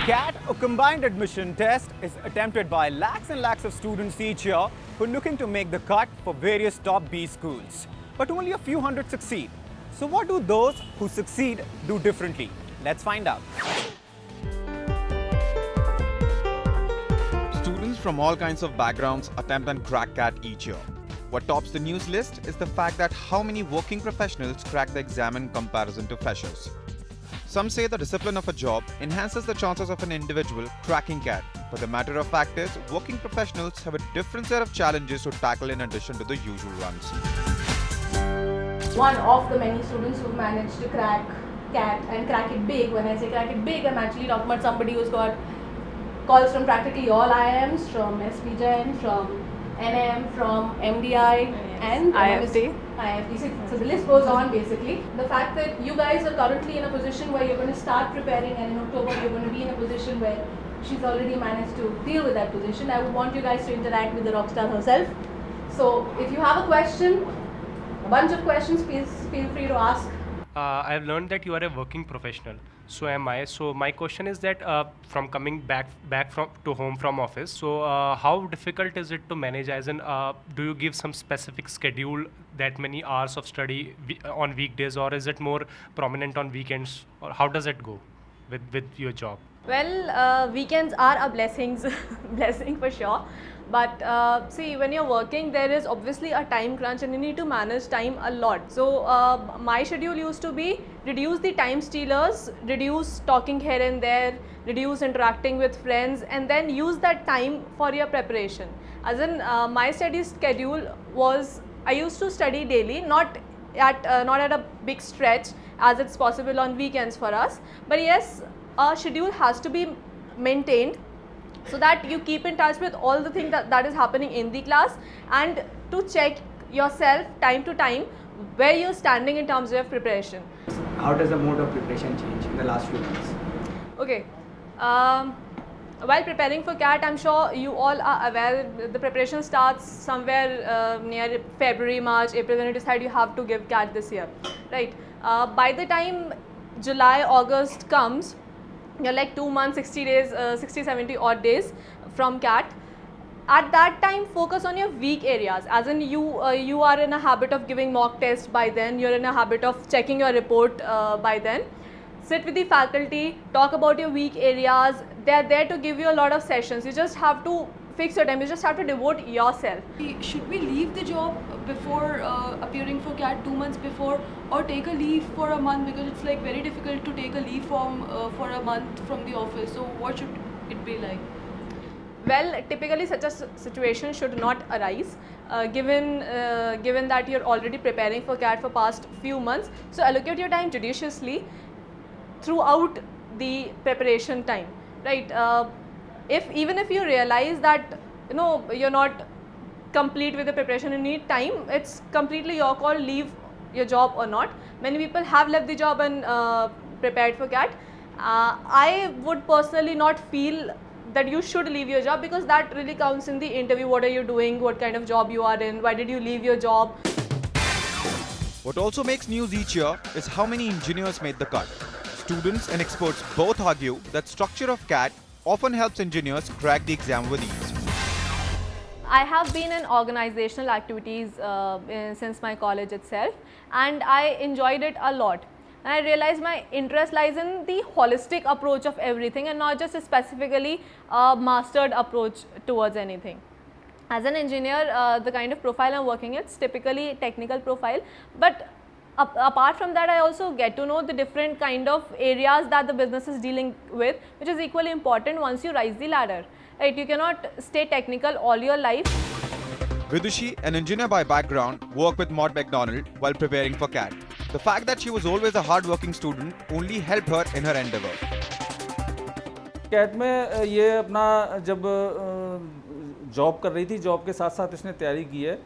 CAT, a combined admission test, is attempted by lakhs and lakhs of students each year who are looking to make the cut for various top B schools. But only a few hundred succeed. So what do those who succeed do differently? Let's find out. Students from all kinds of backgrounds attempt and crack CAT each year. What tops the news list is the fact that how many working professionals crack the exam in comparison to freshers. Some say the discipline of a job enhances the chances of an individual cracking CAT, but the matter of fact is, working professionals have a different set of challenges to tackle in addition to the usual ones. One of the many students who managed to crack CAT and crack it big. When I say crack it big, I'm actually talking about somebody who's got calls from practically all IIMs, from SPGen, from NM, from MDI, and IFT. So the list goes on basically. The fact that you guys are currently in a position where you're going to start preparing, and in October you're going to be in a position where she's already managed to deal with that position. I would want you guys to interact with the rockstar herself. So if you have a question, a bunch of questions, please feel free to ask. I've learned that you are a working professional. So am I. So my question is that from coming back to home from office, so how difficult is it to manage? As in, do you give some specific schedule, that many hours of study on weekdays, or is it more prominent on weekends? Or how does it go with your job? Well, weekends are a blessing for sure. But see, when you're working, there is obviously a time crunch and you need to manage time a lot. So my schedule used to be reduce the time stealers, reduce talking here and there, reduce interacting with friends, and then use that time for your preparation. As in, my study schedule was, I used to study daily, not at a big stretch as it's possible on weekends for us. But yes, a schedule has to be maintained, so that you keep in touch with all the things that is happening in the class, and to check yourself time to time where you're standing in terms of preparation. How does the mode of preparation change in the last few months? Okay. While preparing for CAT, I'm sure you all are aware the preparation starts somewhere near February, March, April, when you decide you have to give CAT this year, right? By the time July, August comes, you're like 2 months, 60 days, 60, 70 odd days from CAT. At that time, focus on your weak areas. As in, you are in a habit of giving mock tests by then, you're in a habit of checking your report by then. Sit with the faculty, talk about your weak areas. They're there to give you a lot of sessions. You just have to fix your time, you just have to devote yourself. Should we leave the job before appearing for CAT 2 months before, or take a leave for a month, because it's like very difficult to take a leave for a month from the office? So what should it be like? Well, typically such a situation should not arise given that you're already preparing for CAT for past few months. So allocate your time judiciously throughout the preparation time, right? Even if you realize that you're not complete with the preparation, you need time, it's completely your call, leave your job or not. Many people have left the job and prepared for CAT. I would personally not feel that you should leave your job, because that really counts in the interview. What are you doing, what kind of job you are in, why did you leave your job? What also makes news each year is how many engineers made the cut. Students and experts both argue that structure of CAT often helps engineers crack the exam with ease. I have been in organizational activities since my college itself, and I enjoyed it a lot. And I realized my interest lies in the holistic approach of everything, and not just specifically a mastered approach towards anything. As an engineer, the kind of profile I'm working at is typically technical profile, but apart from that, I also get to know the different kind of areas that the business is dealing with, which is equally important once you rise the ladder. Right? You cannot stay technical all your life. Vidushi, an engineer by background, worked with Mott MacDonald while preparing for CAT. The fact that she was always a hard-working student only helped her in her endeavor. CAT में ये अपना जब job कर रही थी, job के साथ साथ इसने तैयारी की है,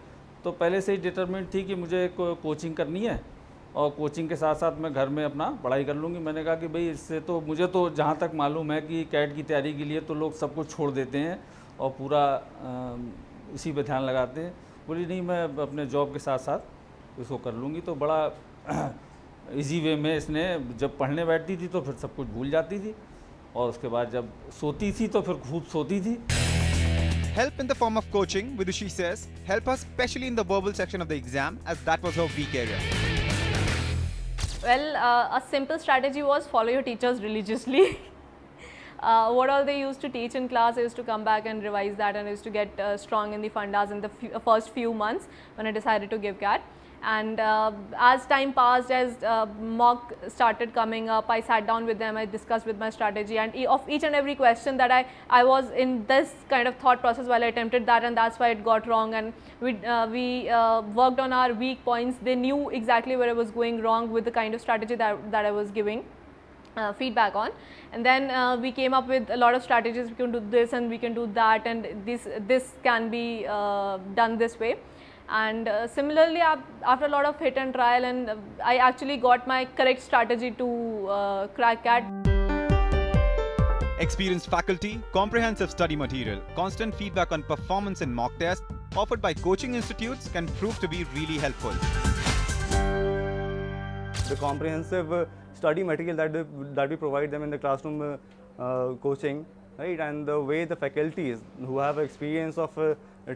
तो पहले से ही डिटरमिनेट थी कि मुझे कोचिंग करनी है और कोचिंग के साथ साथ मैं घर में अपना पढ़ाई कर लूँगी। मैंने कहा कि भाई इससे तो मुझे तो जहाँ तक मालूम है कि CAT की तैयारी के लिए तो लोग सब कुछ छोड़ देते हैं और पूरा इसी पे ध्यान लगाते हैं। बोली नहीं, मैं अपने जॉब के साथ साथ इसको कर लूँगी। तो बड़ा इजी वे में इसने जब पढ़ने बैठती थी तो फिर सब कुछ भूल जाती थी और उसके बाद जब सोती थी तो फिर खूब सोती थी। Help in the form of coaching, Vidushi says, help us especially in the verbal section of the exam as that was her weak area. Well, a simple strategy was follow your teachers religiously. What all they used to teach in class is to come back and revise that, and is to get strong in the fundas in the first few months when I decided to give CAT. And as time passed, as mock started coming up, I sat down with them, I discussed with my strategy, and of each and every question that I was in this kind of thought process while I attempted that, and that's why it got wrong. And we worked on our weak points. They knew exactly where I was going wrong with the kind of strategy that I was giving feedback on. And then we came up with a lot of strategies. We can do this and we can do that, and this can be done this way. And similarly, after a lot of hit and trial, and I actually got my correct strategy to crack CAT. Experienced faculty, comprehensive study material, constant feedback on performance in mock tests offered by coaching institutes can prove to be really helpful. The comprehensive study material that we provide them in the classroom coaching, right, and the way the faculties who have experience of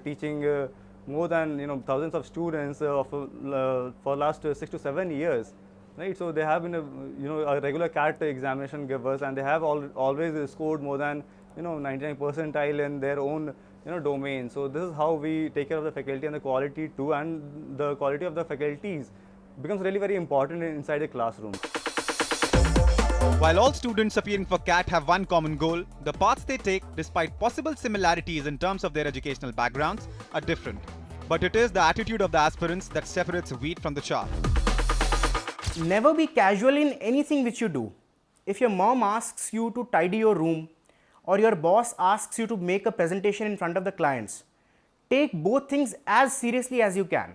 teaching more than thousands of students for last 6 to 7 years, right? So they have been a regular CAT examination givers, and they have always scored more than 99 percentile in their own domain. So this is how we take care of the faculty, and the quality too, and the quality of the faculties becomes really very important inside the classroom. While all students appearing for CAT have one common goal, the paths they take, despite possible similarities in terms of their educational backgrounds, are different. But it is the attitude of the aspirants that separates wheat from the chaff. Never be casual in anything which you do. If your mom asks you to tidy your room, or your boss asks you to make a presentation in front of the clients, take both things as seriously as you can.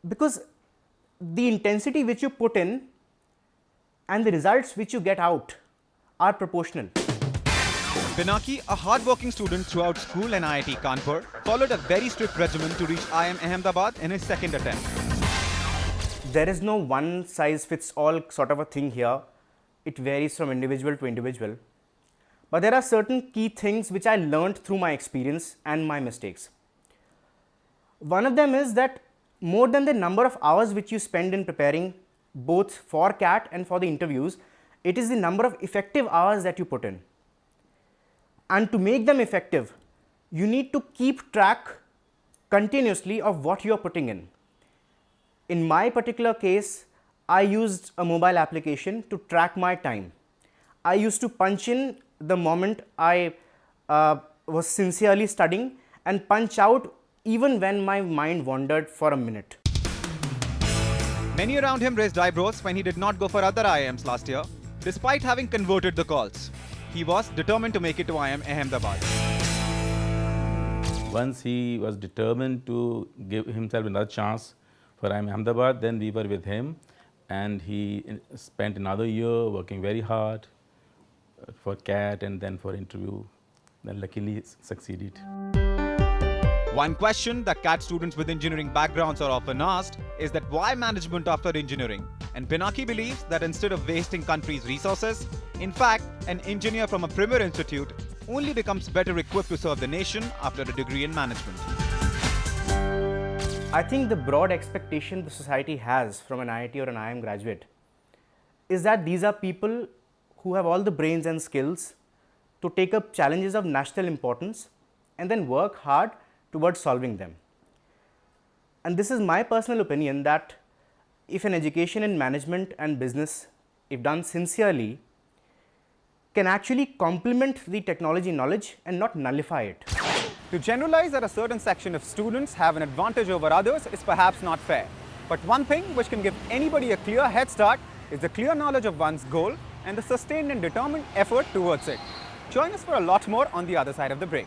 Because the intensity which you put in and the results which you get out are proportional. Pinaki, a hard-working student throughout school and IIT Kanpur, followed a very strict regimen to reach IIM Ahmedabad in his second attempt. There is no one-size-fits-all sort of a thing here. It varies from individual to individual. But there are certain key things which I learned through my experience and my mistakes. One of them is that more than the number of hours which you spend in preparing both for CAT and for the interviews, it is the number of effective hours that you put in. And to make them effective, you need to keep track continuously of what you are putting in. In my particular case, I used a mobile application to track my time. I used to punch in the moment I was sincerely studying, and punch out even when my mind wandered for a minute. Many around him raised eyebrows when he did not go for other IIMs last year, despite having converted the calls. He was determined to make it to IIM Ahmedabad. Once he was determined to give himself another chance for IIM Ahmedabad, then we were with him, and he spent another year working very hard for CAT and then for interview. Then luckily succeeded. One question that CAT students with engineering backgrounds are often asked is that why management after engineering? And Pinaki believes that instead of wasting country's resources, in fact, an engineer from a premier institute only becomes better equipped to serve the nation after a degree in management. I think the broad expectation the society has from an IIT or an IIM graduate is that these are people who have all the brains and skills to take up challenges of national importance and then work hard towards solving them. And this is my personal opinion that if an education in management and business, if done sincerely, can actually complement the technology knowledge and not nullify it. To generalize that a certain section of students have an advantage over others is perhaps not fair. But one thing which can give anybody a clear head start is the clear knowledge of one's goal and the sustained and determined effort towards it. Join us for a lot more on the other side of the break.